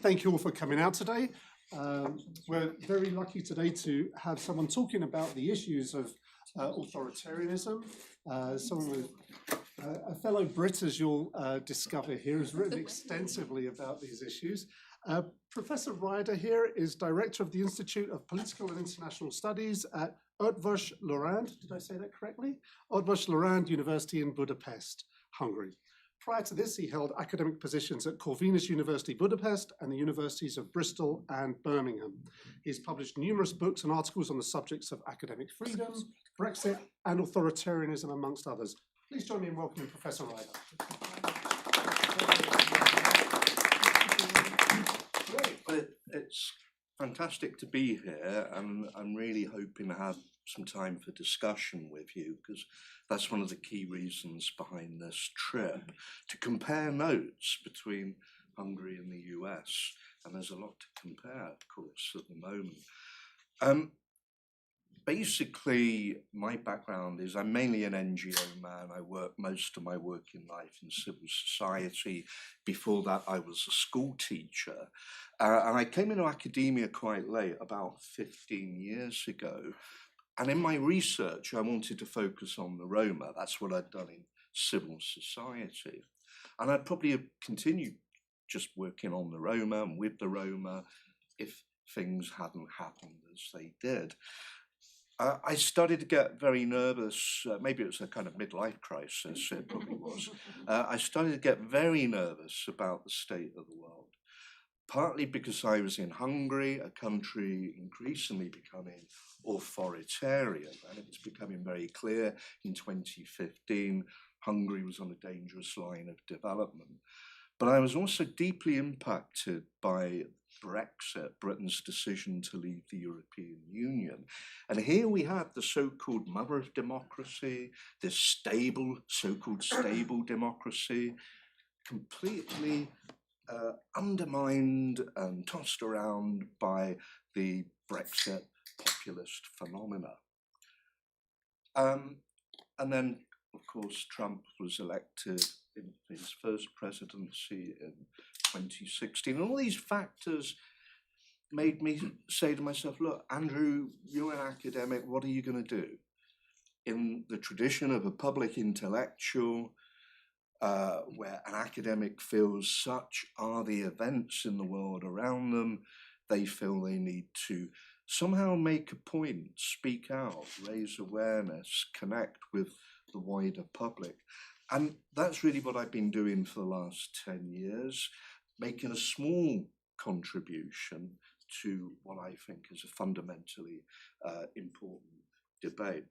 Thank you all for coming out today. We're very lucky today to have someone talking about the issues of authoritarianism. Someone with a fellow Brit, as you'll discover here, has written extensively about these issues. Professor Ryder here is Director of the Institute of Political and International Studies at Eötvös, Loránd. Did I say that correctly? Eötvös Loránd University in Budapest, Hungary. Prior to this, he held academic positions at Corvinus University Budapest and the universities of Bristol and Birmingham. He's published numerous books and articles on the subjects of academic freedom, Brexit, and authoritarianism, amongst others. Please join me in welcoming Professor Ryder. Well, it's fantastic to be here, and I'm really hoping to have some time for discussion with you, because that's one of the key reasons behind this trip, to compare notes between Hungary and the US, and there's a lot to compare, of course, at the moment. Basically, my background is I'm mainly an NGO man. I work most of my working life in civil society. Before that, I was a school teacher. And I came into academia quite late, about 15 years ago. And in my research, I wanted to focus on the Roma. That's what I'd done in civil society. And I'd probably have continued just working on the Roma and with the Roma if things hadn't happened as they did. I started to get very nervous. Maybe it was a kind of midlife crisis, it probably was. I started to get very nervous about the state of the world, partly because I was in Hungary, a country increasingly becoming authoritarian, and it was becoming very clear in 2015 Hungary was on a dangerous line of development. But I was also deeply impacted by Brexit, Britain's decision to leave the European Union. And here we have the so-called mother of democracy, this stable, so-called stable democracy, completely undermined and tossed around by the Brexit populist phenomena. And then, of course, Trump was elected in his first presidency in 2016. And all these factors made me say to myself, look, Andrew, you're an academic, what are you going to do? In the tradition of a public intellectual, where an academic feels such are the events in the world around them, they feel they need to somehow make a point, speak out, raise awareness, connect with the wider public. And that's really what I've been doing for the last 10 years, making a small contribution to what I think is a fundamentally important debate.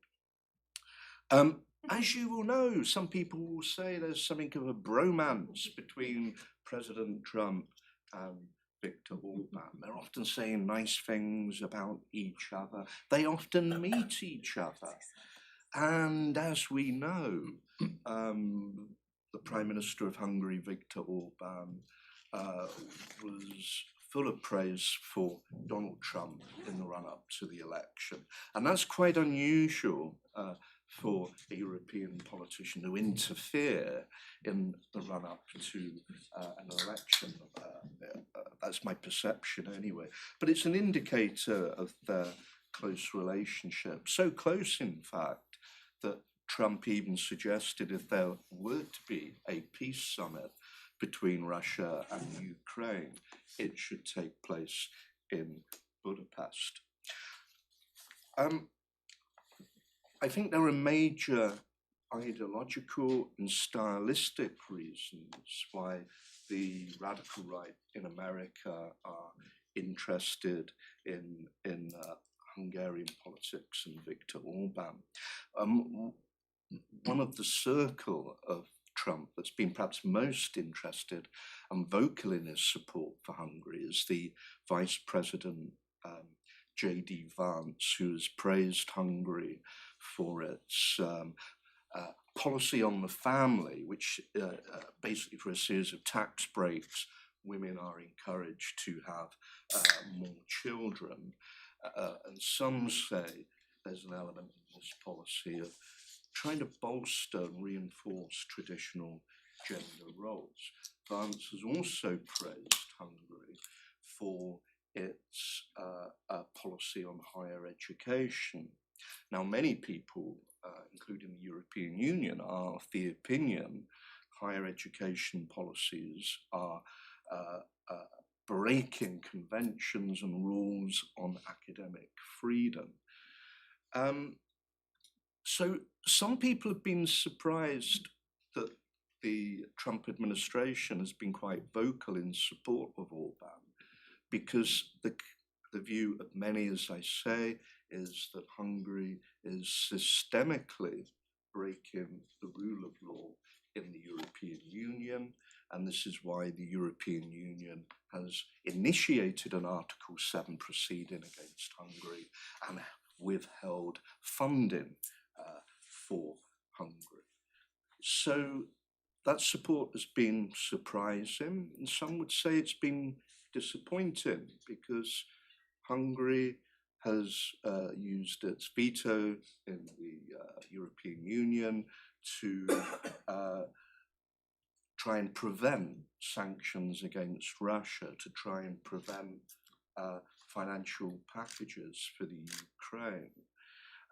As you will know, some people will say there's something of a bromance between President Trump and Viktor Orban. They're often saying nice things about each other. They often meet each other. And as we know, the Prime Minister of Hungary, Viktor Orban, was full of praise for Donald Trump in the run-up to the election. And that's quite unusual for a European politician to interfere in the run-up to an election. That's my perception anyway. But it's an indicator of their close relationship. So close, in fact, that Trump even suggested if there were to be a peace summit between Russia and Ukraine, it should take place in Budapest. I think there are major ideological and stylistic reasons why the radical right in America are interested in Hungarian politics and Viktor Orban. One of the circle of Trump that's been perhaps most interested and vocal in his support for Hungary is the Vice President J.D. Vance, who has praised Hungary for its policy on the family, which basically for a series of tax breaks, women are encouraged to have more children. And some say there's an element in this policy of trying to bolster and reinforce traditional gender roles. Vance has also praised Hungary for its policy on higher education. Now, many people, including the European Union, are of the opinion higher education policies are breaking conventions and rules on academic freedom. So some people have been surprised that the Trump administration has been quite vocal in support of Orban, because the view of many, as I say, is that Hungary is systemically breaking the rule of law in the European Union, and this is why the European Union has initiated an Article 7 proceeding against Hungary and withheld funding for Hungary. So that support has been surprising, and some would say it's been disappointing, because Hungary has used its veto in the European Union to try and prevent sanctions against Russia, to try and prevent financial packages for the Ukraine,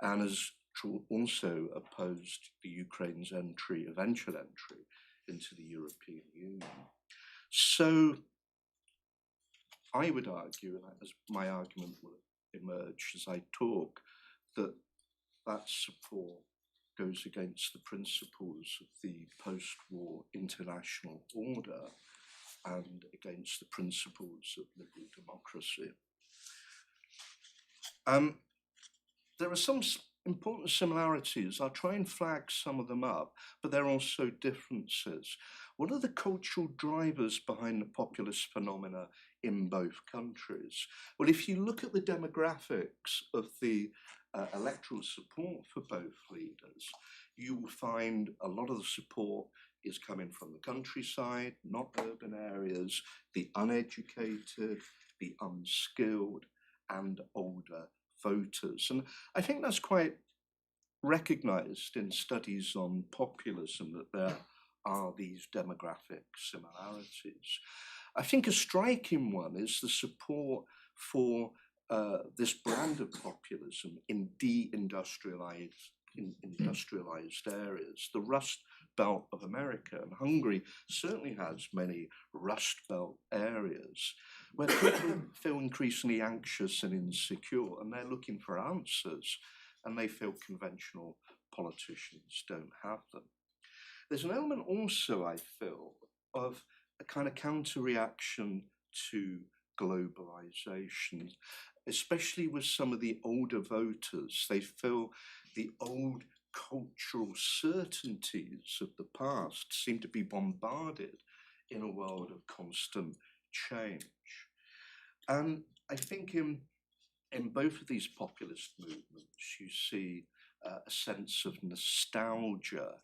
and has also opposed the Ukraine's eventual entry into the European Union. So I would argue, and as my argument will emerge as I talk, that that support goes against the principles of the post-war international order and against the principles of liberal democracy. There are some important similarities. I'll try and flag some of them up, but there are also differences. What are the cultural drivers behind the populist phenomena in both countries? Well, if you look at the demographics of the electoral support for both leaders, you will find a lot of the support is coming from the countryside, not urban areas, the uneducated, the unskilled, and older voters. And I think that's quite recognized in studies on populism, that there are these demographic similarities. I think a striking one is the support for this brand of populism in industrialized areas, the Rust Belt of America. And Hungary certainly has many Rust Belt areas where people feel increasingly anxious and insecure, and they're looking for answers, and they feel conventional politicians don't have them. There's an element also, I feel, of a kind of counter-reaction to globalization, especially with some of the older voters. They feel the old cultural certainties of the past seem to be bombarded in a world of constant change. And I think in both of these populist movements, you see a sense of nostalgia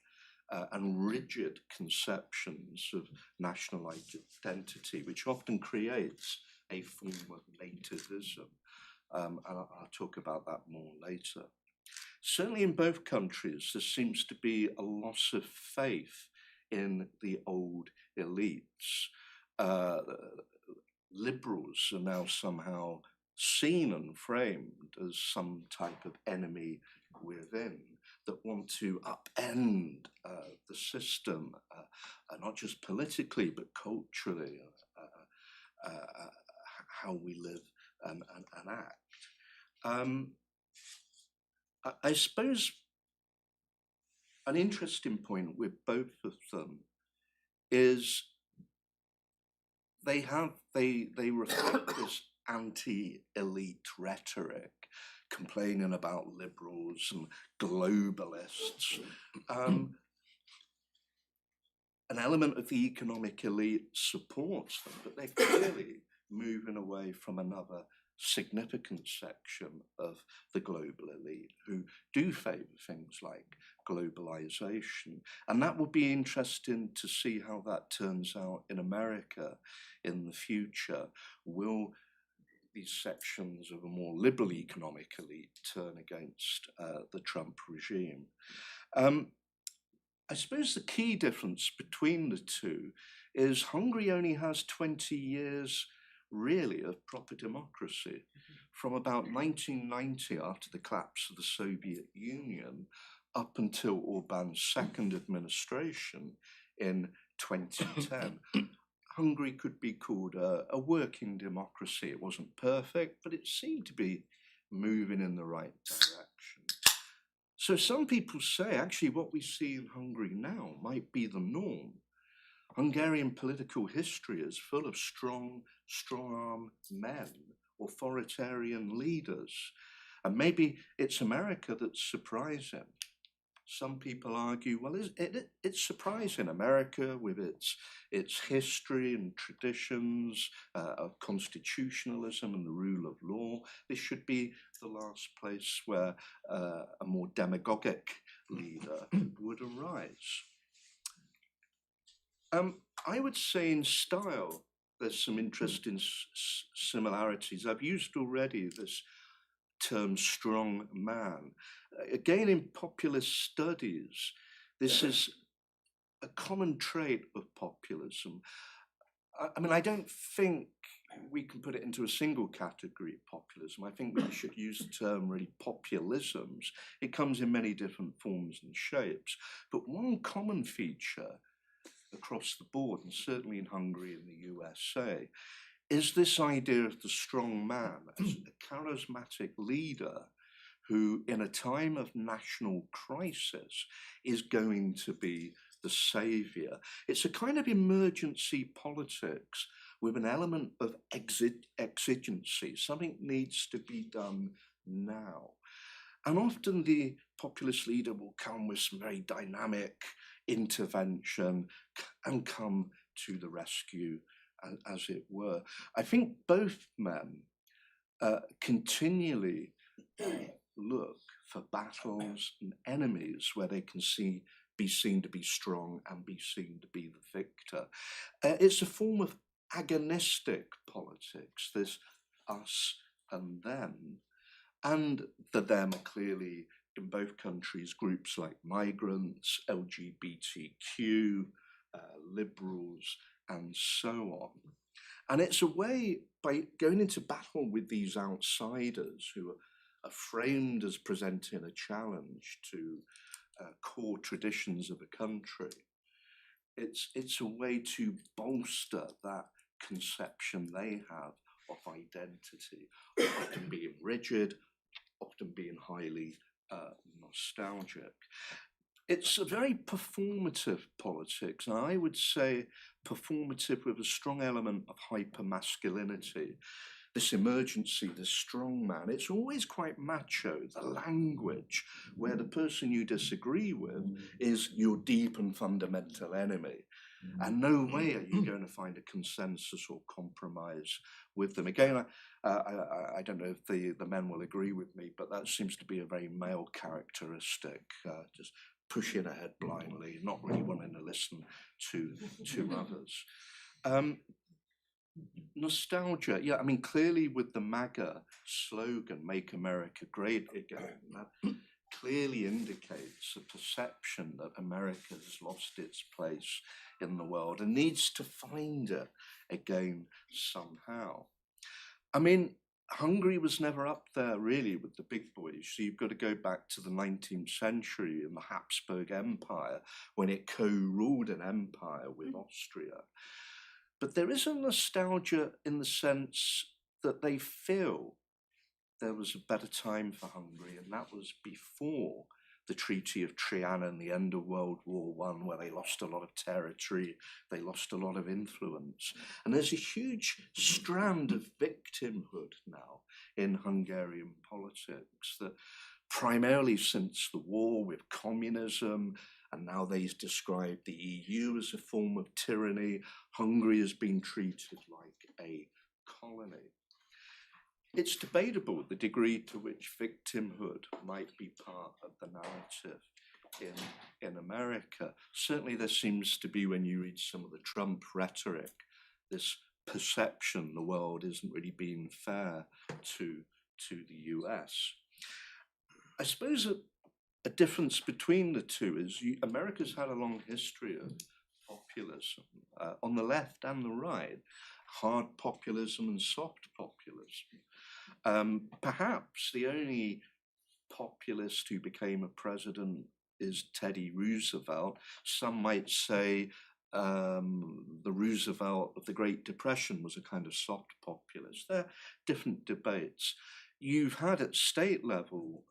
and rigid conceptions of national identity, which often creates a form of nativism. And I'll talk about that more later. Certainly in both countries, there seems to be a loss of faith in the old elites. Liberals are now somehow seen and framed as some type of enemy within that want to upend the system, not just politically, but culturally, how we live and act. I suppose an interesting point with both of them is they reflect this anti-elite rhetoric, complaining about liberals and globalists. An element of the economic elite supports them, but they're clearly moving away from another significant section of the global elite who do favour things like globalization. And that will be interesting to see how that turns out in America in the future. Will these sections of a more liberal economic elite turn against the Trump regime? I suppose the key difference between the two is Hungary only has 20 years really of proper democracy. From about 1990, after the collapse of the Soviet Union, up until Orban's second administration in 2010, Hungary could be called a working democracy. It wasn't perfect, but it seemed to be moving in the right direction. So some people say actually what we see in Hungary now might be the norm. Hungarian political history is full of strong-armed men, authoritarian leaders, and maybe it's America that's surprising. Some people argue, well, it's surprising. America, with its history and traditions of constitutionalism and the rule of law, this should be the last place where a more demagogic leader would arise. I would say in style, there's some interesting similarities. I've used already this term strong man. Again, in populist studies, this is a common trait of populism. I mean, I don't think we can put it into a single category of populism. I think we should use the term really populisms. It comes in many different forms and shapes. But one common feature across the board, and certainly in Hungary and the USA, is this idea of the strong man as a charismatic leader who, in a time of national crisis, is going to be the savior. It's a kind of emergency politics with an element of exigency. Something needs to be done now. And often the populist leader will come with some very dynamic intervention and come to the rescue, as it were. I think both men continually look for battles and enemies where they can be seen to be strong and be seen to be the victor. It's a form of agonistic politics. There's us and them, and the them are clearly in both countries groups like migrants, LGBTQ, liberals, and so on. And it's a way, by going into battle with these outsiders who are framed as presenting a challenge to core traditions of a country, it's a way to bolster that conception they have of identity, often being rigid, often being highly nostalgic. It's a very performative politics, and I would say performative with a strong element of hypermasculinity. This emergency, this strong man, it's always quite macho. The language where the person you disagree with is your deep and fundamental enemy. And no way are you going to find a consensus or compromise with them. Again, I don't know if the men will agree with me, but that seems to be a very male characteristic, just pushing ahead blindly, not really wanting to listen to others. Nostalgia, yeah, I mean, clearly with the MAGA slogan, Make America Great Again, that clearly indicates a perception that America has lost its place in the world and needs to find it again somehow. I mean, Hungary was never up there really with the big boys. So you've got to go back to the 19th century in the Habsburg Empire when it co-ruled an empire with Austria. But there is a nostalgia in the sense that they feel there was a better time for Hungary, and that was before the Treaty of Trianon, the end of World War I, where they lost a lot of territory, they lost a lot of influence. And there's a huge strand of victimhood now in Hungarian politics that primarily since the war with communism, and now they describe the EU as a form of tyranny, Hungary has been treated like a colony. It's debatable the degree to which victimhood might be part of the narrative in America. Certainly there seems to be, when you read some of the Trump rhetoric, this perception the world isn't really being fair to the US. I suppose a difference between the two is America's had a long history of populism on the left and the right, hard populism and soft populism. Perhaps the only populist who became a president is Teddy Roosevelt. Some might say the Roosevelt of the Great Depression was a kind of soft populist. They're different debates. You've had at state level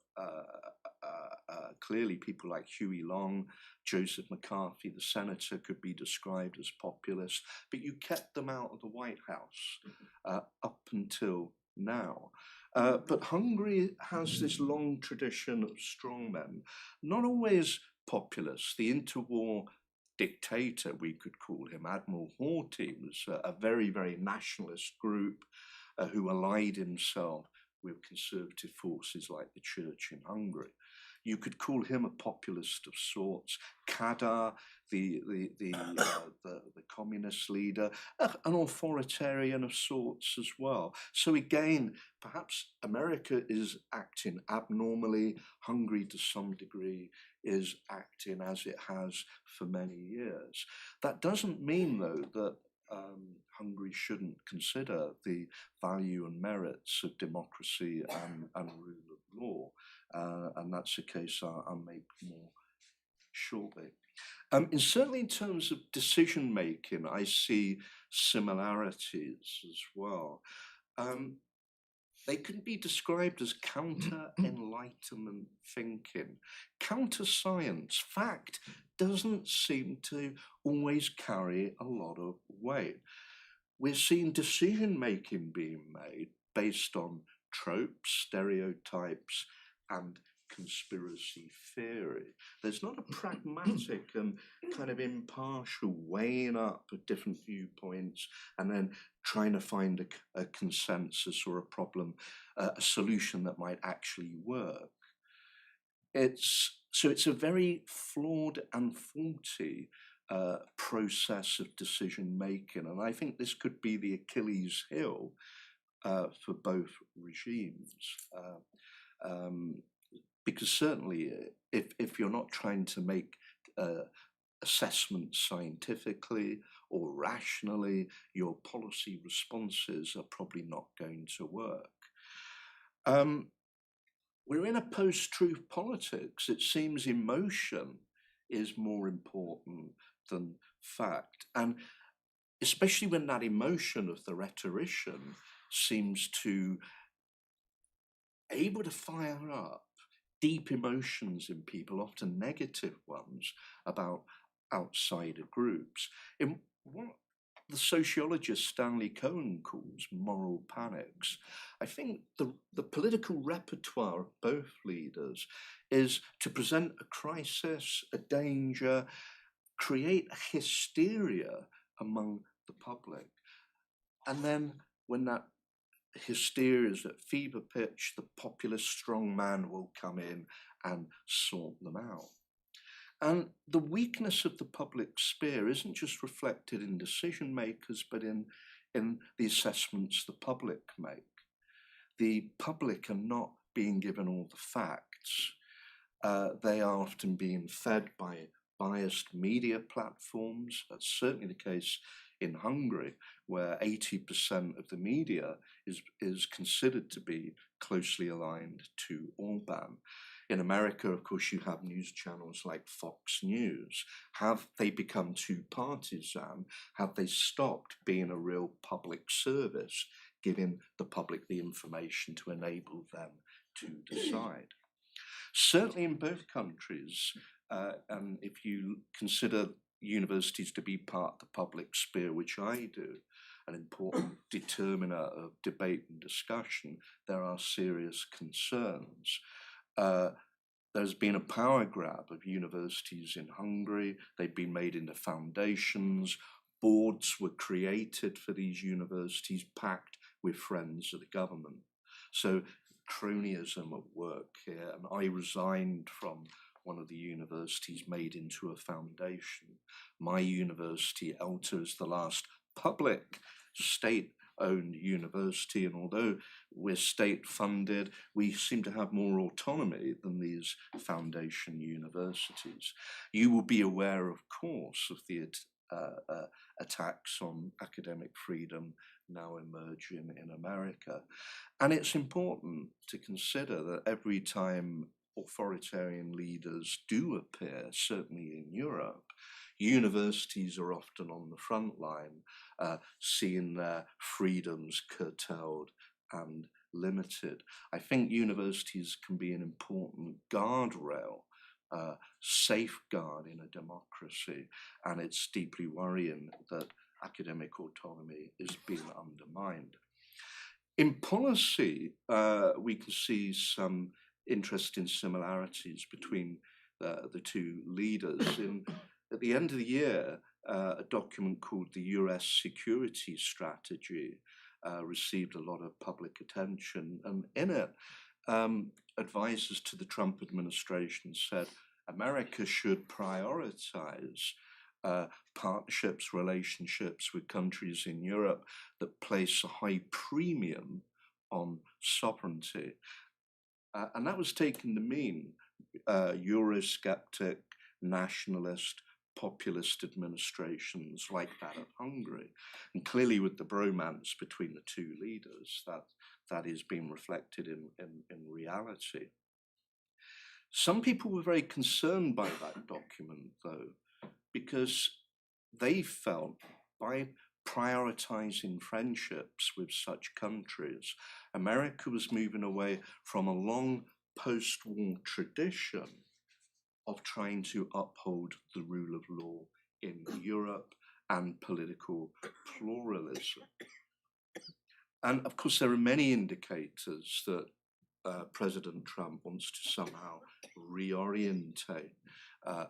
clearly people like Huey Long, Joseph McCarthy, the senator, could be described as populist, but you kept them out of the White House up until now. But Hungary has this long tradition of strongmen, not always populist. The interwar dictator, we could call him, Admiral Horthy, was a very, very nationalist group who allied himself with conservative forces like the church in Hungary. You could call him a populist of sorts. Kadar, the communist leader, an authoritarian of sorts as well. So again, perhaps America is acting abnormally. Hungary, to some degree, is acting as it has for many years. That doesn't mean, though, that Hungary shouldn't consider the value and merits of democracy and rule of law. And that's a case I'll make more shortly. And certainly in terms of decision making, I see similarities as well. They can be described as counter-enlightenment thinking. Counter-science, fact, doesn't seem to always carry a lot of weight. We're seeing decision-making being made based on tropes, stereotypes, and conspiracy theory. There's not a pragmatic and kind of impartial weighing up of different viewpoints and then trying to find a consensus or a problem, a solution that might actually work. It's a very flawed and faulty process of decision making, and I think this could be the Achilles heel for both regimes. Because certainly, if you're not trying to make assessments scientifically or rationally, your policy responses are probably not going to work. We're in a post-truth politics. It seems emotion is more important than fact. And especially when that emotion of the rhetorician seems to able to fire up deep emotions in people, often negative ones, about outsider groups. In what the sociologist Stanley Cohen calls moral panics, I think the political repertoire of both leaders is to present a crisis, a danger, create a hysteria among the public. And then when that hysteria is at fever pitch, the populist strong man will come in and sort them out. And the weakness of the public sphere isn't just reflected in decision makers, but in the assessments the public make. The public are not being given all the facts. They are often being fed by biased media platforms. That's certainly the case in Hungary, where 80% of the media is considered to be closely aligned to Orban. In America, of course, you have news channels like Fox News. Have they become too partisan? Have they stopped being a real public service, giving the public the information to enable them to decide? Certainly in both countries, and if you consider universities to be part of the public sphere, which I do, an important determiner of debate and discussion, there are serious concerns. There's been a power grab of universities in Hungary. They've been made into foundations. Boards were created for these universities, packed with friends of the government. So cronyism at work here, and I resigned from one of the universities made into a foundation. My university, Eötvös, is the last public state owned university, and although we're state funded, we seem to have more autonomy than these foundation universities. You will be aware, of course, of the attacks on academic freedom now emerging in America. And it's important to consider that every time authoritarian leaders do appear, certainly in Europe, universities are often on the front line, seeing their freedoms curtailed and limited. I think universities can be an important guardrail, safeguard in a democracy, and it's deeply worrying that academic autonomy is being undermined. In policy, we can see some interesting similarities between the two leaders. At the end of the year, a document called the US Security Strategy received a lot of public attention, and in it, advisors to the Trump administration said America should prioritize partnerships, relationships with countries in Europe that place a high premium on sovereignty. And that was taken to mean Eurosceptic, nationalist, populist administrations like that of Hungary. And clearly with the bromance between the two leaders, that is being reflected in reality. Some people were very concerned by that document, though, because they felt by prioritizing friendships with such countries, America was moving away from a long post-war tradition of trying to uphold the rule of law in Europe and political pluralism. And of course, there are many indicators that President Trump wants to somehow reorientate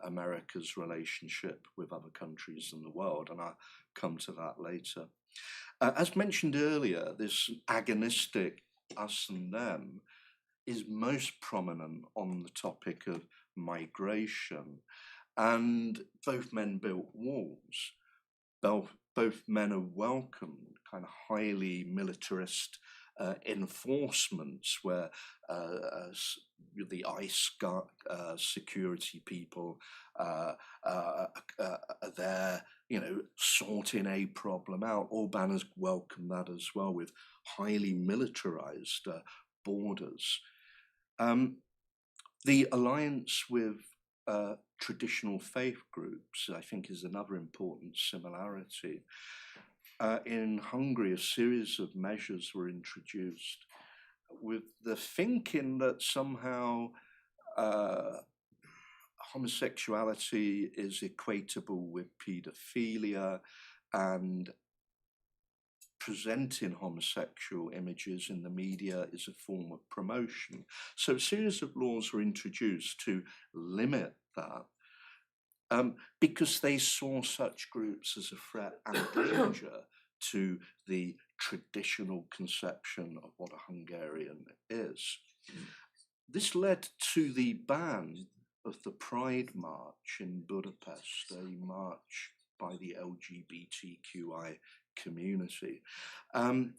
America's relationship with other countries in the world, and I'll come to that later. As mentioned earlier, this agonistic us and them is most prominent on the topic of migration, and both men built walls. Both men have welcomed kind of highly militarist enforcements where the ICE security people are there, sorting a problem out. Orban has welcomed that as well, with highly militarized borders. The alliance with traditional faith groups, I think, is another important similarity. In Hungary, a series of measures were introduced with the thinking that somehow homosexuality is equatable with paedophilia, and presenting homosexual images in the media is a form of promotion. So a series of laws were introduced to limit that, because they saw such groups as a threat and danger to the traditional conception of what a Hungarian is. This led to the ban of the Pride March in Budapest, a march by the LGBTQI community. And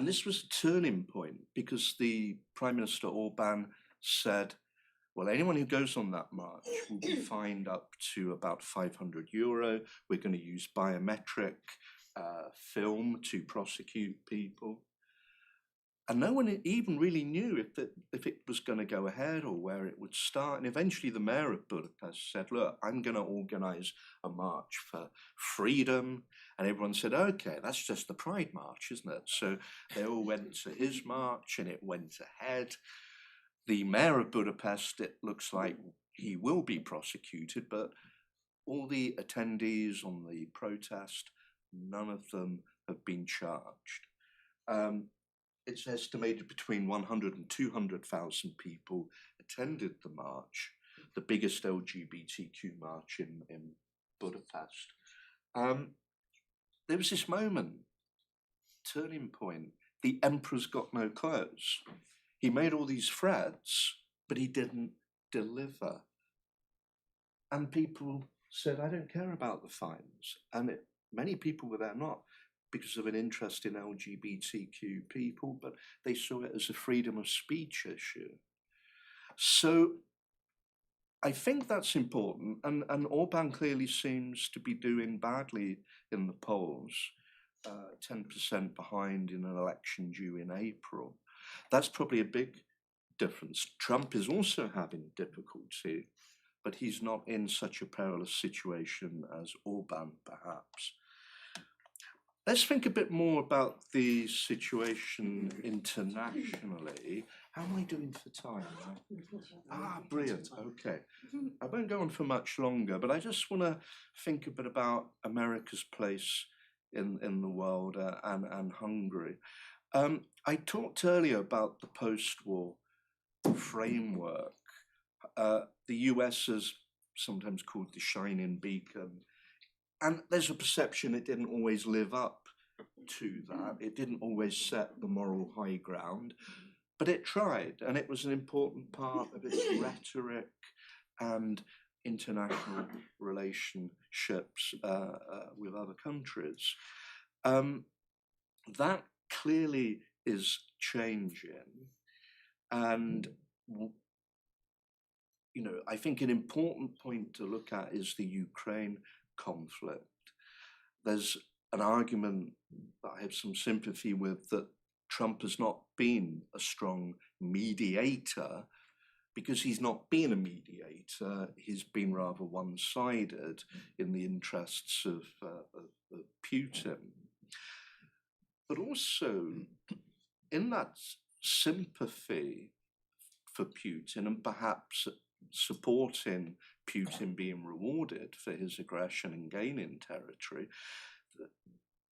this was a turning point because the Prime Minister Orban said, well, anyone who goes on that march will be fined up to about €500. We're going to use biometric film to prosecute people. And no one even really knew if it was going to go ahead or where it would start. And eventually the mayor of Budapest said, look, I'm going to organize a march for freedom. And everyone said, okay, that's just the Pride March, isn't it? So they all went to his march and it went ahead. The mayor of Budapest, it looks like he will be prosecuted, but all the attendees on the protest, none of them have been charged. It's estimated between 100 and 200,000 people attended the march, the biggest LGBTQ march in Budapest. There was this moment, turning point, the emperor's got no clothes. He made all these threats, but he didn't deliver. And people said, I don't care about the fines. And many people were there not because of an interest in LGBTQ people, but they saw it as a freedom of speech issue. So I think that's important, and Orban clearly seems to be doing badly in the polls, 10% behind in an election due in April. That's probably a big difference. Trump is also having difficulty, but he's not in such a perilous situation as Orban, perhaps. Let's think a bit more about the situation internationally. How am I doing for time? Brilliant. Okay. I won't go on for much longer, but I just want to think a bit about America's place in the world and Hungary. I talked earlier about the post-war framework. The US is sometimes called the shining beacon. And there's a perception it didn't always live up to that. It didn't always set the moral high ground, but it tried, and it was an important part of its rhetoric and international relationships with other countries. That clearly is changing, and I think an important point to look at is the Ukraine conflict. There's an argument that I have some sympathy with, that Trump has not been a strong mediator because he's not been a mediator. He's been rather one-sided in the interests of Putin. But also in that sympathy for Putin, and perhaps supporting Putin being rewarded for his aggression and gaining territory,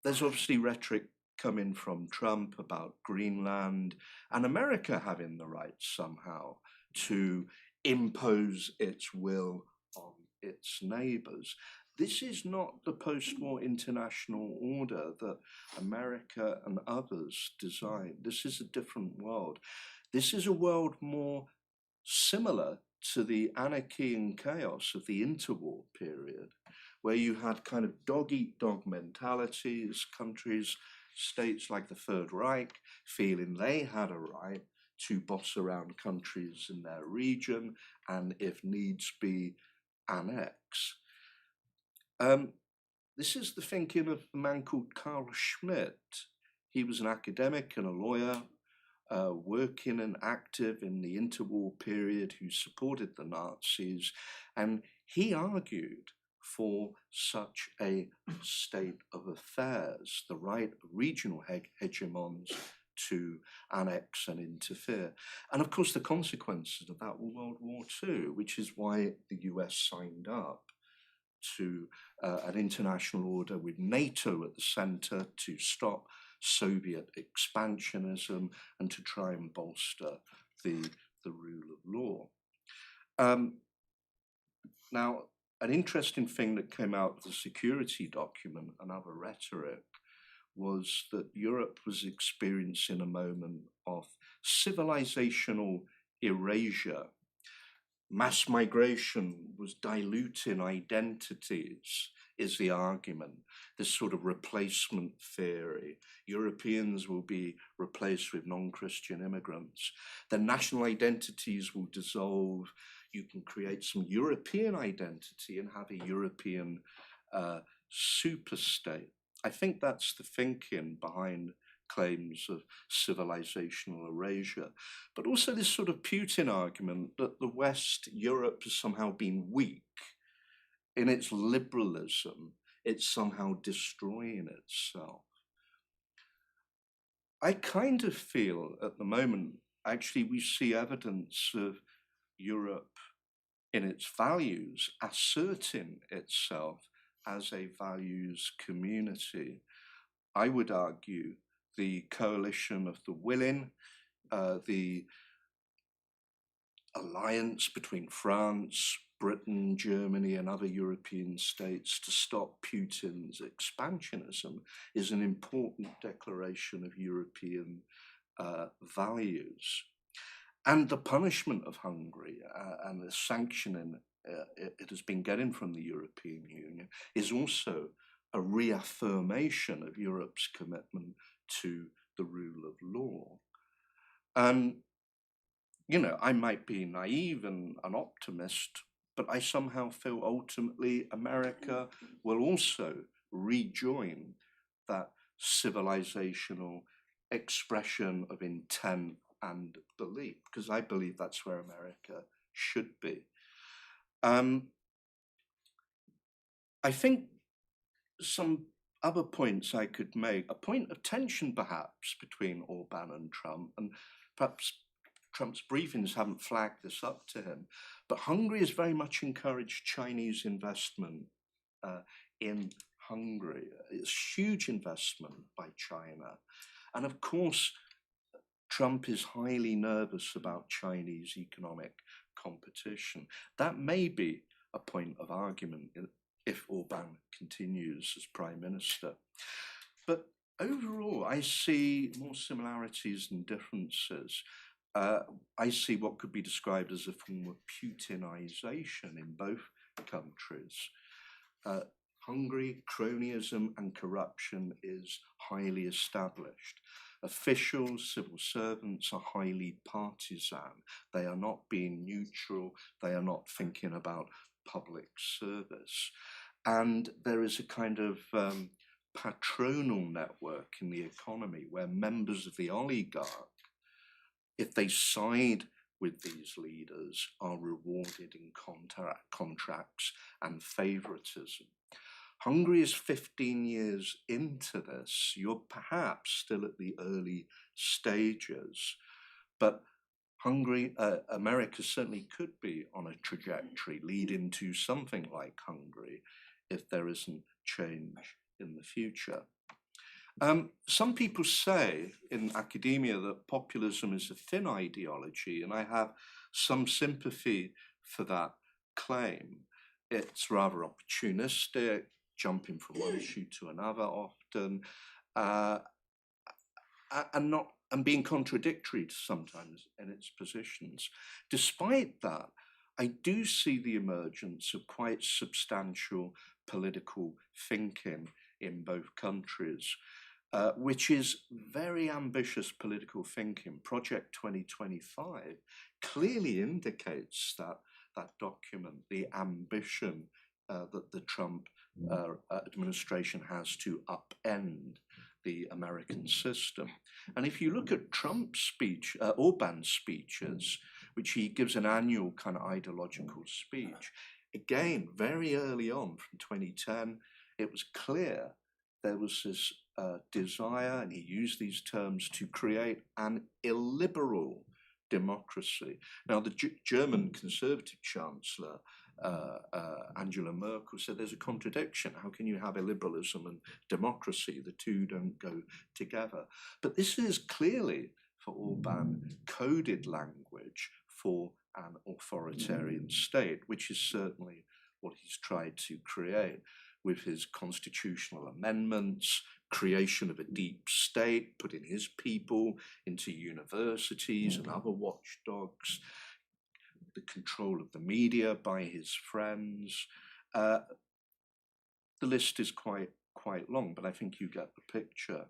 there's obviously rhetoric coming from Trump about Greenland and America having the right somehow to impose its will on its neighbors. This is not the post-war international order that America and others designed. This is a different world. This is a world more similar to the anarchy and chaos of the interwar period, where you had kind of dog-eat-dog mentalities, countries, states like the Third Reich feeling they had a right to boss around countries in their region and, if needs be, annex. This is the thinking of a man called Carl Schmitt. He was an academic and a lawyer, working and active in the interwar period, who supported the Nazis, and he argued for such a state of affairs, the right of regional hegemons to annex and interfere. And of course, the consequences of that were World War II, which is why the US signed up to an international order with NATO at the center to stop Soviet expansionism and to try and bolster the rule of law. Now, an interesting thing that came out of the security document and other rhetoric was that Europe was experiencing a moment of civilizational erasure. Mass migration was diluting identities, is the argument. This sort of replacement theory. Europeans will be replaced with non-Christian immigrants. The national identities will dissolve. You can create some European identity and have a European superstate. I think that's the thinking behind claims of civilizational erasure, but also this sort of Putin argument that the West, Europe, has somehow been weak in its liberalism. It's somehow destroying itself. I kind of feel at the moment, actually, we see evidence of Europe in its values asserting itself as a values community. I would argue the coalition of the willing, the alliance between France, Britain, Germany, and other European states to stop Putin's expansionism is an important declaration of European values. And the punishment of Hungary and the sanctioning it has been getting from the European Union is also a reaffirmation of Europe's commitment to the rule of law. And, you know, I might be naive and an optimist, but I somehow feel ultimately America will also rejoin that civilizational expression of intent and belief, because I believe that's where America should be. I think some other points I could make, a point of tension perhaps between Orban and Trump, and perhaps Trump's briefings haven't flagged this up to him, but Hungary has very much encouraged Chinese investment in Hungary. It's huge investment by China. And of course, Trump is highly nervous about Chinese economic competition. That may be a point of argument if Orban continues as Prime Minister. But overall, I see more similarities than differences. I see what could be described as a form of Putinization in both countries. Hungary, cronyism and corruption is highly established. Officials, civil servants are highly partisan. They are not being neutral. They are not thinking about public service. And there is a kind of patronal network in the economy where members of the oligarch, if they side with these leaders, are rewarded in contracts and favoritism. Hungary is 15 years into this. You're perhaps still at the early stages, but America certainly could be on a trajectory leading to something like Hungary if there isn't change in the future. Some people say in academia that populism is a thin ideology, and I have some sympathy for that claim. It's rather opportunistic, jumping from one issue to another often, and being contradictory sometimes in its positions. Despite that, I do see the emergence of quite substantial political thinking in both countries, which is very ambitious political thinking. Project 2025 clearly indicates that document, the ambition that the Trump administration has to upend the American system. And if you look at Trump's speech, Orban's speeches, which he gives an annual kind of ideological speech, again, very early on from 2010, it was clear there was this desire, and he used these terms, to create an illiberal democracy. Now, the German conservative chancellor, Angela Merkel, said there's a contradiction. How can you have illiberalism and democracy? The two don't go together. But this is clearly, for Orban, coded language for an authoritarian state, which is certainly what he's tried to create with his constitutional amendments, creation of a deep state, putting his people into universities and other watchdogs, the control of the media by his friends. The list is quite long, but I think you get the picture.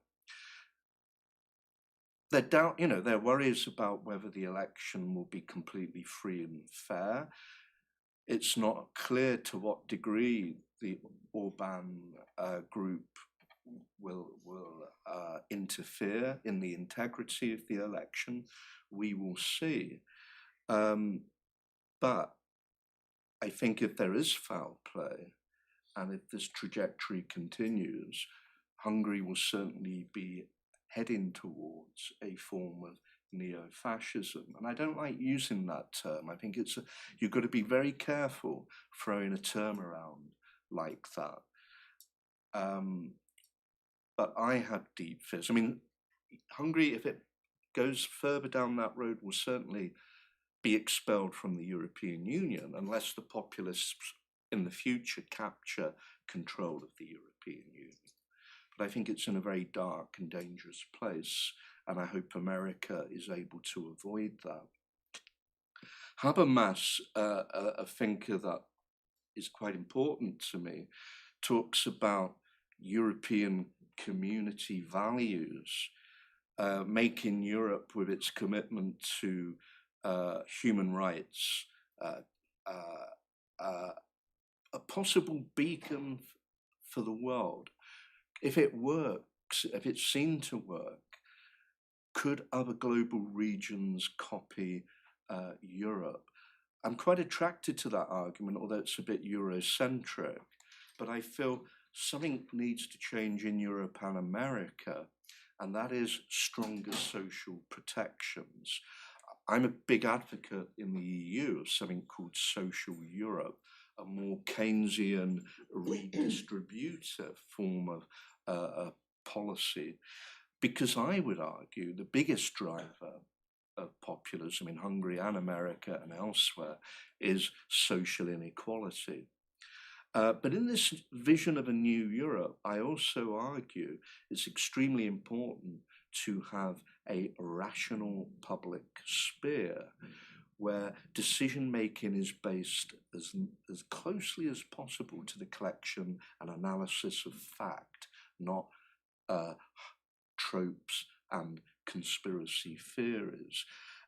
Their worries about whether the election will be completely free and fair. It's not clear to what degree the Orban group will interfere in the integrity of the election. We will see. But I think if there is foul play, and if this trajectory continues, Hungary will certainly be heading towards a form of neo-fascism. And I don't like using that term. I think you've got to be very careful throwing a term around like that. But I have deep fears. I mean, Hungary, if it goes further down that road, will certainly be expelled from the European Union unless the populists in the future capture control of the European Union. But I think it's in a very dark and dangerous place, and I hope America is able to avoid that. Habermas, a thinker that is quite important to me, talks about European community values, making Europe, with its commitment to human rights, a possible beacon for the world. If it works, if it's seen to work, could other global regions copy Europe? I'm quite attracted to that argument, although it's a bit Eurocentric, but I feel something needs to change in Europe and America, and that is stronger social protections. I'm a big advocate in the EU of something called social Europe, a more Keynesian redistributive form of policy, because I would argue the biggest driver of populism in Hungary and America and elsewhere is social inequality. But in this vision of a new Europe, I also argue it's extremely important to have a rational public sphere where decision-making is based as closely as possible to the collection and analysis of fact, not tropes and conspiracy theories.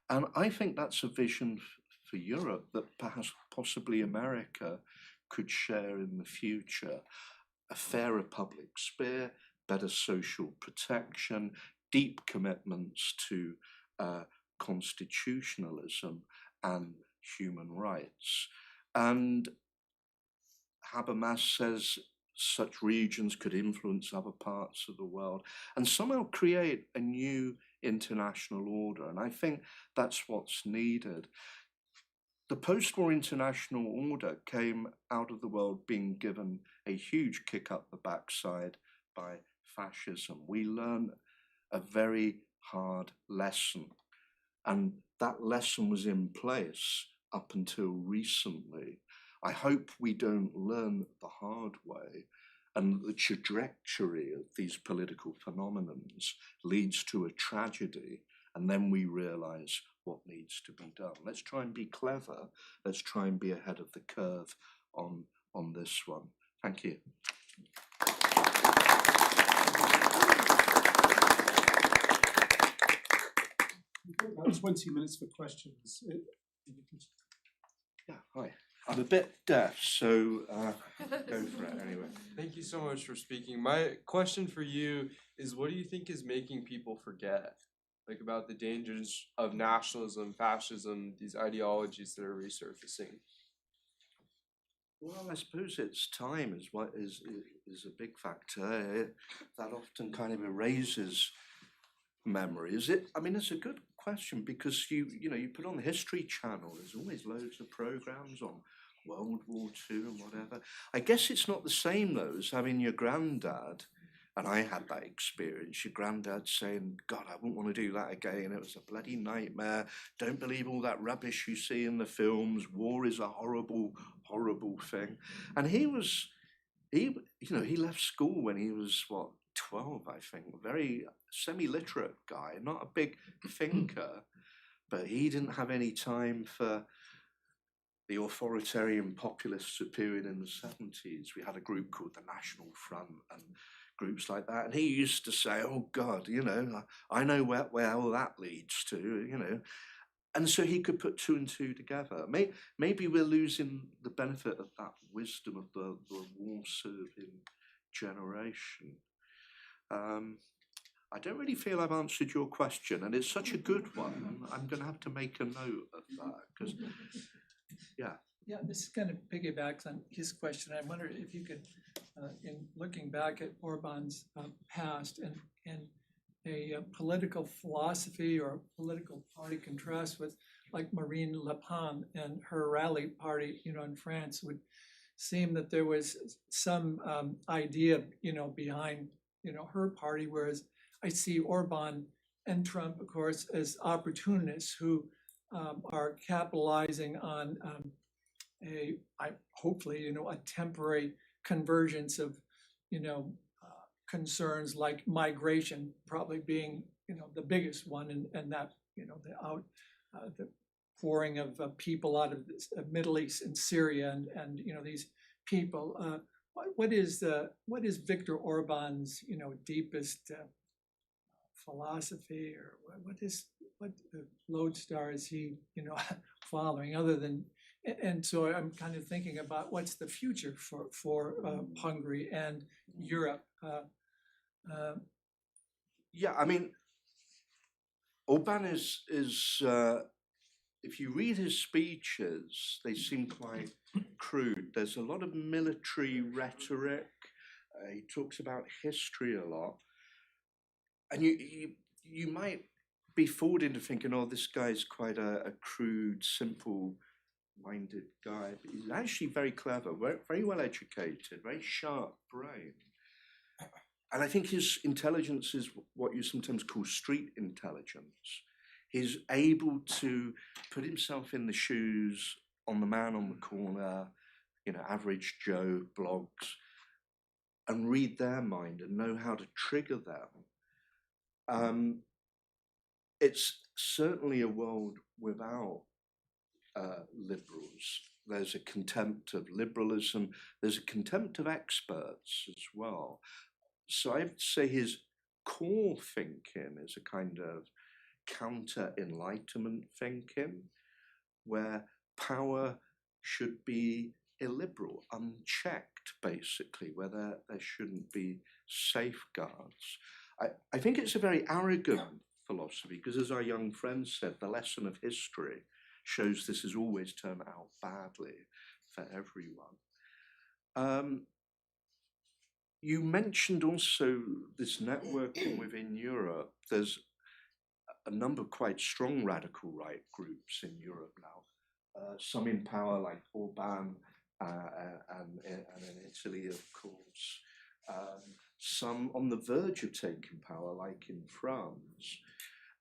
And I think that's a vision for Europe that perhaps possibly America could share in the future. A fairer public sphere, better social protection, deep commitments to constitutionalism and human rights. And Habermas says such regions could influence other parts of the world and somehow create a new international order. And I think that's what's needed. The post-war international order came out of the world being given a huge kick up the backside by fascism. We learned a very hard lesson, and that lesson was in place up until recently. I hope we don't learn the hard way and the trajectory of these political phenomena leads to a tragedy, and then we realize what needs to be done. Let's try and be clever. Let's try and be ahead of the curve on this one. Thank you. About 20 minutes for questions. Yeah, hi. I'm a bit deaf, so go for it anyway. Thank you so much for speaking. My question for you is, what do you think is making people forget, like, about the dangers of nationalism, fascism, these ideologies that are resurfacing? Well, I suppose it's time is what is a big factor. That often kind of erases memory. Is it? I mean, it's a good question because you put on the History Channel. There's always loads of programs on World War II and whatever. I guess it's not the same though as having your granddad, and I had that experience. Your granddad saying, "God, I wouldn't want to do that again. It was a bloody nightmare. Don't believe all that rubbish you see in the films. War is a horrible, horrible thing." And he left school when he was 12, I think. Very semi-literate guy, not a big thinker, but he didn't have any time for the authoritarian populists appearing in the 70s. We had a group called the National Front and groups like that. And he used to say, "Oh God, I know where all that leads to, And so he could put two and two together. Maybe we're losing the benefit of that wisdom of the war-serving generation. I don't really feel I've answered your question, and it's such a good one. I'm going to have to make a note of that because, yeah. Yeah, this kind of piggybacks on his question. I wonder if you could, in looking back at Orban's past and a political philosophy or political party contrast with like Marine Le Pen and her rally party, in France, would seem that there was some idea, behind, her party, whereas I see Orban and Trump, of course, as opportunists who are capitalizing on hopefully, a temporary convergence of, concerns like migration probably being, the biggest one, and that, the pouring of people out of the Middle East and Syria and these people. what is Viktor Orban's, deepest philosophy, or what lodestar is he, following, other than, and so I'm kind of thinking about what's the future for Hungary and Europe. Yeah, I mean, Orban is if you read his speeches, they seem quite crude. There's a lot of military rhetoric. He talks about history a lot, and you might be fooled into thinking, oh, this guy's quite a crude, simple-minded guy. But he's actually very clever, very well educated, very sharp brain. And I think his intelligence is what you sometimes call street intelligence. He's able to put himself in the shoes on the man on the corner, average Joe blogs, and read their mind and know how to trigger them. It's certainly a world without liberals. There's a contempt of liberalism. There's a contempt of experts as well. So I'd say his core thinking is a kind of counter-enlightenment thinking, where power should be illiberal, unchecked, basically, where there shouldn't be safeguards. I think it's a very arrogant philosophy, because as our young friend said, the lesson of history shows this has always turned out badly for everyone. You mentioned also this networking within Europe. There's a number of quite strong radical right groups in Europe now. Some in power, like Orban, and in Italy, of course. Some on the verge of taking power, like in France.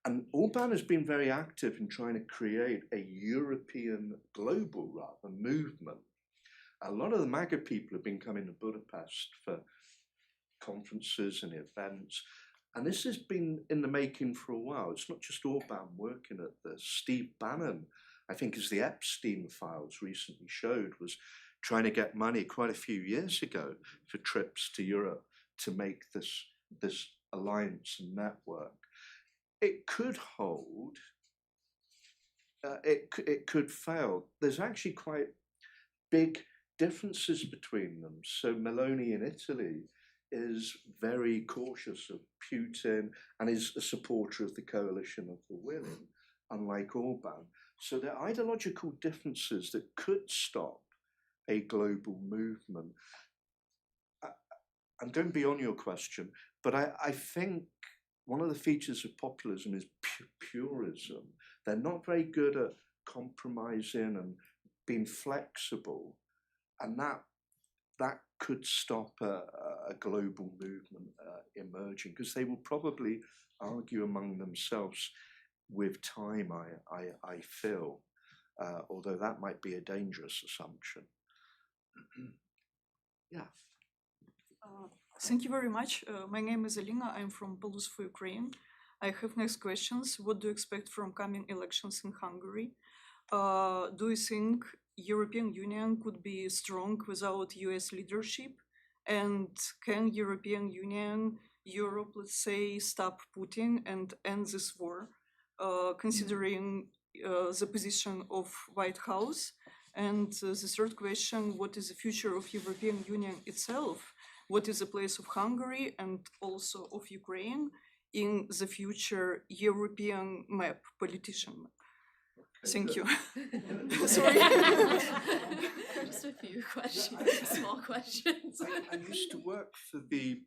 And Orban has been very active in trying to create a European, global rather, movement. A lot of the MAGA people have been coming to Budapest for conferences and events. And this has been in the making for a while. It's not just Orban working at this. Steve Bannon, I think, as the Epstein files recently showed, was trying to get money quite a few years ago for trips to Europe to make this alliance and network. It could hold, it could fail. There's actually quite big differences between them. So Meloni in Italy is very cautious of Putin and is a supporter of the coalition of the willing, unlike Orban. So there are ideological differences that could stop a global movement. I'm going beyond your question, but I think one of the features of populism is purism. They're not very good at compromising and being flexible, and that could stop a global movement emerging, because they will probably argue among themselves with time, I feel, although that might be a dangerous assumption. Yeah. Thank you very much. My name is Alina. I'm from Belarus for Ukraine. I have next questions. What do you expect from coming elections in Hungary? Do you think European Union could be strong without US leadership? And can European Union, Europe, let's say, stop Putin and end this war, considering the position of White House? And the third question, what is the future of European Union itself? What is the place of Hungary and also of Ukraine in the future European map, politician map? Thank you. Sorry. Just a few questions, small questions. I used to work for the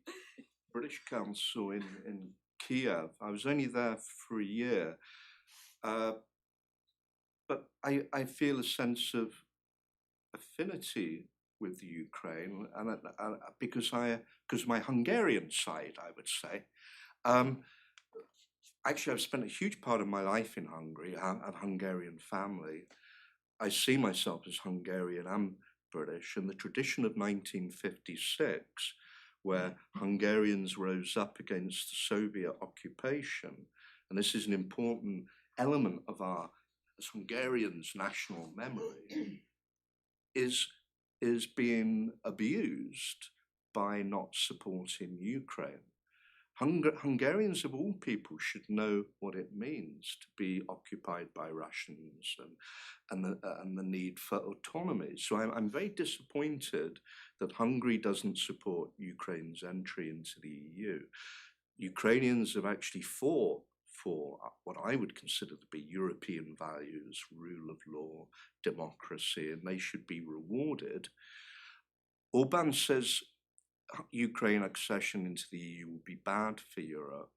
British Council in Kiev. I was only there for a year. But I feel a sense of affinity with the Ukraine, and because my Hungarian side, I would say. Actually, I've spent a huge part of my life in Hungary. I have a Hungarian family. I see myself as Hungarian and British, and the tradition of 1956, where Hungarians rose up against the Soviet occupation, and this is an important element of our, as Hungarians, national memory, is is being abused by not supporting Ukraine. Hungarians of all people should know what it means to be occupied by Russians and the need for autonomy. So I'm very disappointed that Hungary doesn't support Ukraine's entry into the EU. Ukrainians have actually fought for what I would consider to be European values, rule of law, democracy, and they should be rewarded. Orban says Ukraine accession into the EU will be bad for Europe.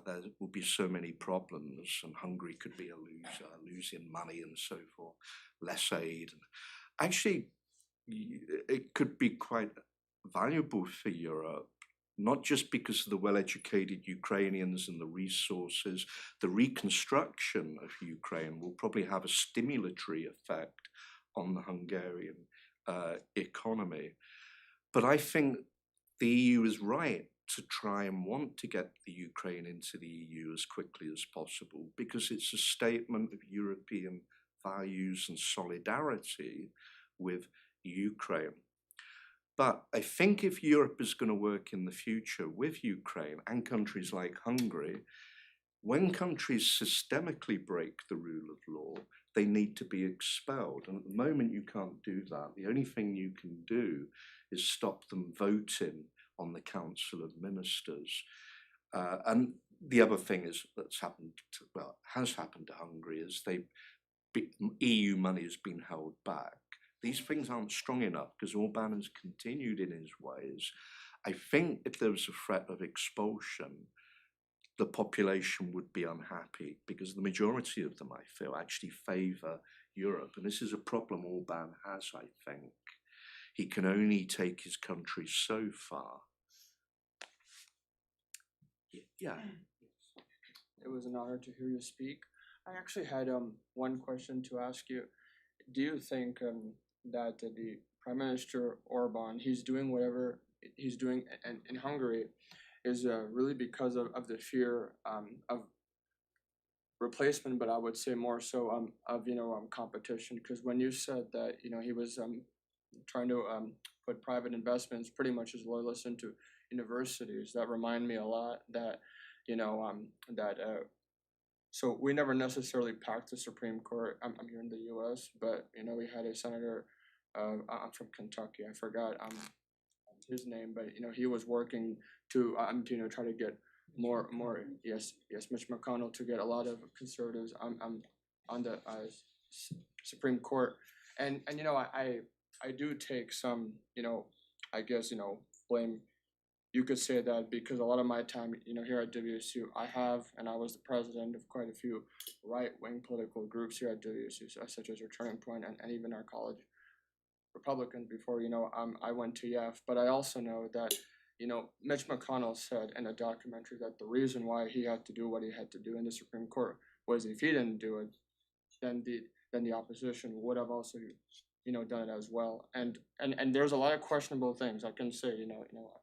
There will be so many problems, and Hungary could be a loser, losing money and so forth, less aid. Actually, it could be quite valuable for Europe, not just because of the well-educated Ukrainians and the resources. The reconstruction of Ukraine will probably have a stimulatory effect on the Hungarian economy. But I think the EU is right to try and want to get the Ukraine into the EU as quickly as possible, because it's a statement of European values and solidarity with Ukraine. But I think if Europe is going to work in the future with Ukraine and countries like Hungary, when countries systemically break the rule of law, they need to be expelled. And at the moment you can't do that. The only thing you can do is stop them voting on the Council of Ministers. And the other thing is has happened to Hungary is EU money has been held back. These things aren't strong enough because Orban has continued in his ways. I think if there was a threat of expulsion, the population would be unhappy because the majority of them, I feel, actually favour Europe. And this is a problem Orban has, I think. He can only take his country so far. Yeah. It was an honor to hear you speak. I actually had one question to ask you. Do you think that the Prime Minister Orban, he's doing whatever he's doing in Hungary, is really because of the fear of replacement, but I would say more so of competition? Because when you said that he was trying to put private investments pretty much as loyalists into universities, that remind me a lot that so we never necessarily packed the Supreme Court. I'm here in the U.S., but we had a senator. I'm from Kentucky. I forgot his name, but he was working to try to get more Mitch McConnell to get a lot of conservatives on the Supreme Court, and I do take some I guess blame. You could say that because a lot of my time, here at WSU, I was the president of quite a few right-wing political groups here at WSU, such as Turning Point and even our college Republicans before, I went to YEF. But I also know that, Mitch McConnell said in a documentary that the reason why he had to do what he had to do in the Supreme Court was if he didn't do it, then the opposition would have also done it as well, and there's a lot of questionable things I can say,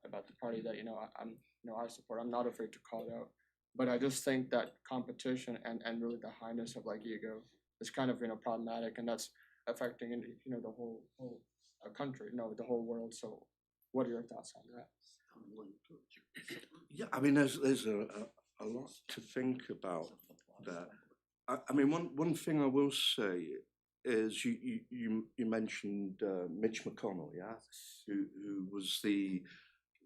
about the party that I support. I'm not afraid to call it out, but I just think that competition and really the highness of ego is kind of problematic, and that's affecting the whole country, the whole world. So, what are your thoughts on that? Yeah, I mean, there's a lot to think about that. I mean, one thing I will say is you mentioned Mitch McConnell, yeah, who was the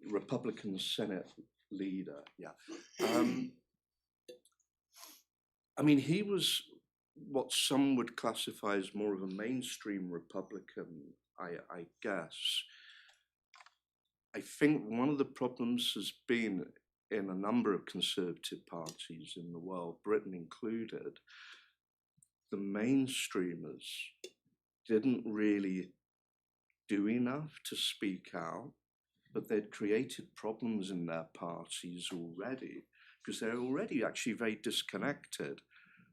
Republican Senate leader, yeah. I mean, he was what some would classify as more of a mainstream Republican, I guess. I think one of the problems has been in a number of conservative parties in the world, Britain included, the mainstreamers didn't really do enough to speak out, but they'd created problems in their parties already because they're already actually very disconnected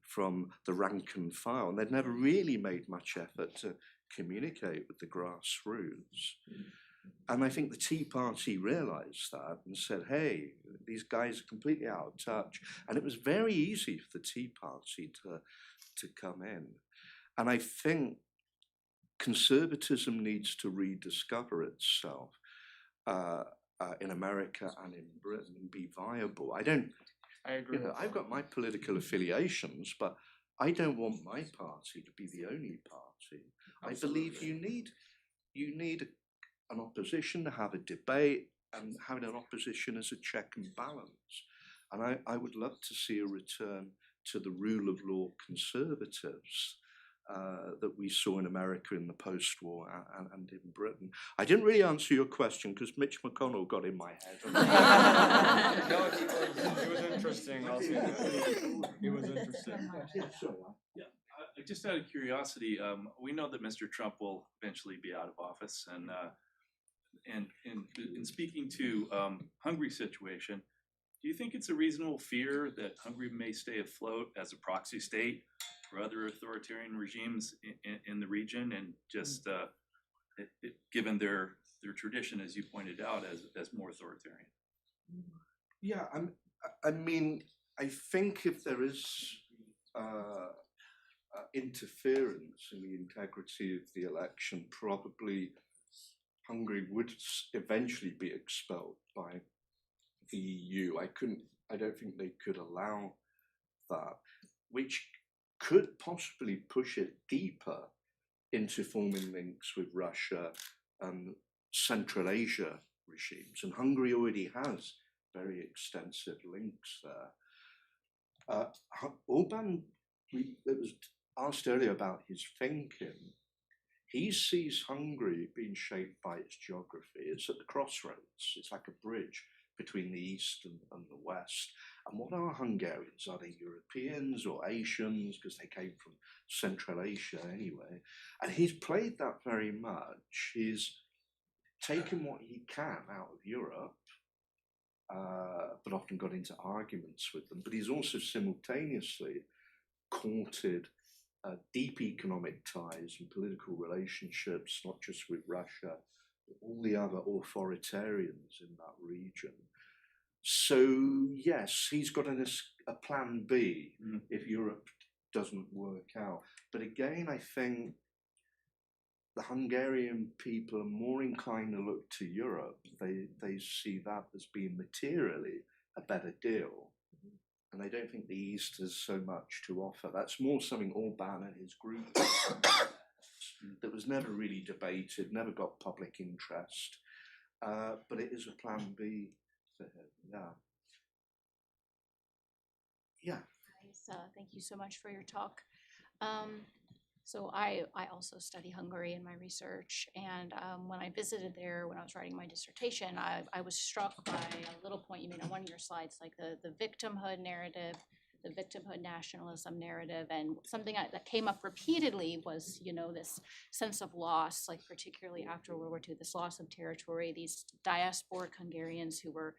from the rank and file, and they'd never really made much effort to communicate with the grassroots. And I think the Tea Party realized that and said, hey, these guys are completely out of touch. And it was very easy for the Tea Party to come in. And I think conservatism needs to rediscover itself in America and in Britain and be viable. I don't, I agree. I've got my political affiliations, but I don't want my party to be the only party. I believe you need an opposition to have a debate, and having an opposition as a check and balance. And I would love to see a return to the rule of law conservatives that we saw in America in the post-war and in Britain. I didn't really answer your question because Mitch McConnell got in my head. No, it was interesting. I'll say that. It was interesting. Just out of curiosity, we know that Mr. Trump will eventually be out of office, and in speaking to Hungary's situation, do you think it's a reasonable fear that Hungary may stay afloat as a proxy state for other authoritarian regimes in the region, and just given their tradition, as you pointed out, as more authoritarian? Yeah, I mean, I think if there is interference in the integrity of the election, probably Hungary would eventually be expelled by the EU. I don't think they could allow that, which could possibly push it deeper into forming links with Russia and Central Asia regimes. And Hungary already has very extensive links there. Orban, it was asked earlier about his thinking. He sees Hungary being shaped by its geography. It's at the crossroads. It's like a bridge between the East and the West. And what are Hungarians? Are they Europeans or Asians? Because they came from Central Asia anyway. And he's played that very much. He's taken what he can out of Europe, but often got into arguments with them. But he's also simultaneously courted deep economic ties and political relationships, not just with Russia, but all the other authoritarians in that region. So yes, he's got a plan B if Europe doesn't work out. But again, I think the Hungarian people are more inclined to look to Europe. They see that as being materially a better deal. And I don't think the East has so much to offer. That's more something Orban and his group that was never really debated, never got public interest. But it is a plan B for him, yeah. Nice. Thank you so much for your talk. So I also study Hungary in my research, and when I visited there, when I was writing my dissertation, I was struck by a little point you made on one of your slides, like the victimhood narrative, the victimhood nationalism narrative, and something that came up repeatedly was, this sense of loss, like particularly after World War II, this loss of territory, these diasporic Hungarians who were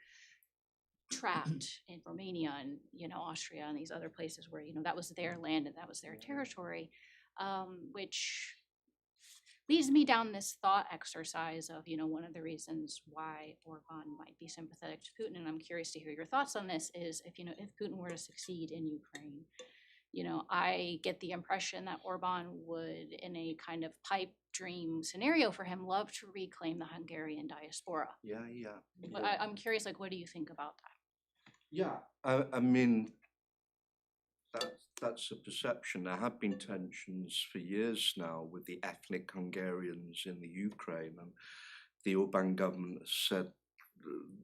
trapped in Romania and, Austria and these other places where, that was their land and that was their territory. Which leads me down this thought exercise of, one of the reasons why Orban might be sympathetic to Putin, and I'm curious to hear your thoughts on this, is if Putin were to succeed in Ukraine, I get the impression that Orban would, in a kind of pipe dream scenario for him, love to reclaim the Hungarian diaspora. Yeah. But I'm curious, what do you think about that? Yeah, I mean, that's a perception. There have been tensions for years now with the ethnic Hungarians in the Ukraine, and the Orban government has said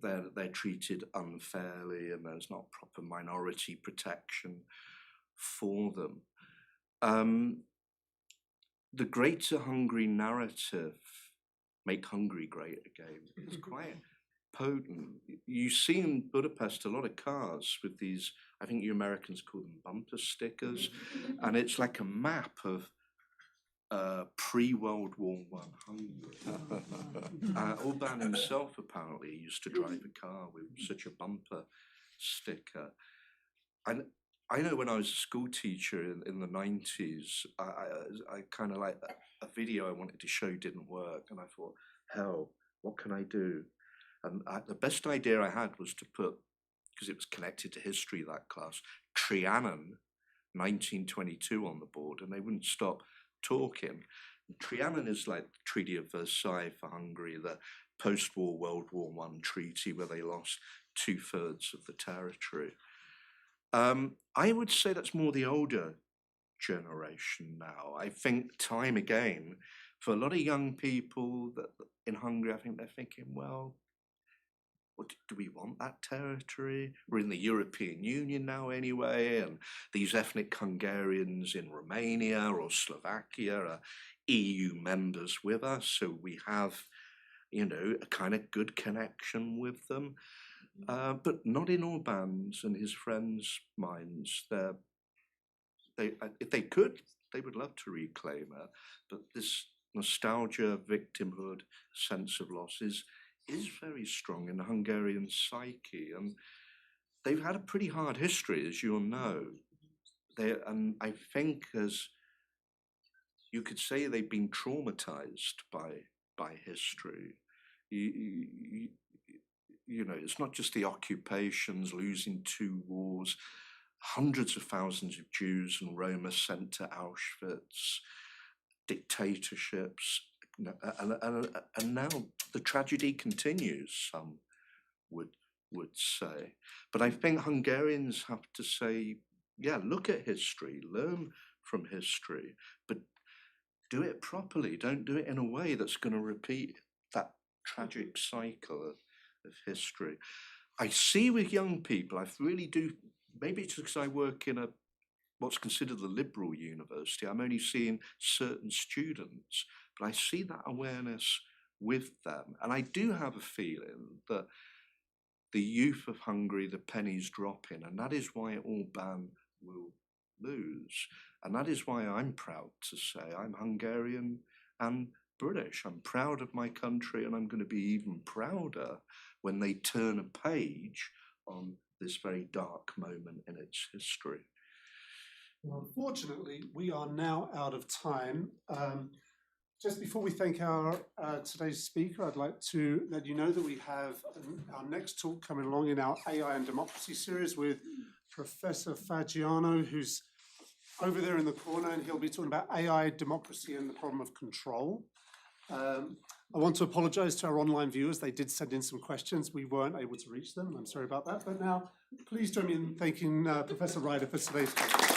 they're treated unfairly and there's not proper minority protection for them. The Greater Hungary narrative, make Hungary great again, is quite potent. You see in Budapest a lot of cars with these, I think you Americans call them bumper stickers, and it's like a map of pre-World War I Hungary. Orban himself apparently used to drive a car with such a bumper sticker. And I know when I was a school teacher in the 90s, I kind of like a video I wanted to show didn't work, and I thought, hell, what can I do? And the best idea I had was to put, because it was connected to history, that class, Trianon 1922 on the board, and they wouldn't stop talking. Trianon is like the Treaty of Versailles for Hungary, the post-war World War I treaty where they lost 2/3 of the territory. I would say that's more the older generation now. I think time again, for a lot of young people that in Hungary, I think they're thinking, well, do we want that territory? We're in the European Union now anyway, and these ethnic Hungarians in Romania or Slovakia are EU members with us, so we have, you know, a kind of good connection with them. But not in Orban's and his friends' minds. If they could, they would love to reclaim it. But this nostalgia, victimhood, sense of loss is very strong in the Hungarian psyche. And they've had a pretty hard history, as you'll know. And I think, as you could say, they've been traumatized by history. You know, it's not just the occupations, losing 2 wars, hundreds of thousands of Jews and Roma sent to Auschwitz, dictatorships, and now the tragedy continues, some would say. But I think Hungarians have to say, yeah, look at history, learn from history, but do it properly. Don't do it in a way that's going to repeat that tragic cycle of history. I see with young people, I really do, maybe it's because I work in what's considered the liberal university, I'm only seeing certain students, but I see that awareness with them. And I do have a feeling that the youth of Hungary, the penny's dropping, and that is why Orban will lose. And that is why I'm proud to say I'm Hungarian and British. I'm proud of my country, and I'm going to be even prouder when they turn a page on this very dark moment in its history. Well, unfortunately, we are now out of time. Just before we thank our today's speaker, I'd like to let you know that we have our next talk coming along in our AI and Democracy series with Professor Fagiano, who's over there in the corner, and he'll be talking about AI, democracy, and the problem of control. I want to apologize to our online viewers. They did send in some questions. We weren't able to reach them. I'm sorry about that. But now, please join me in thanking Professor Ryder for today's talk.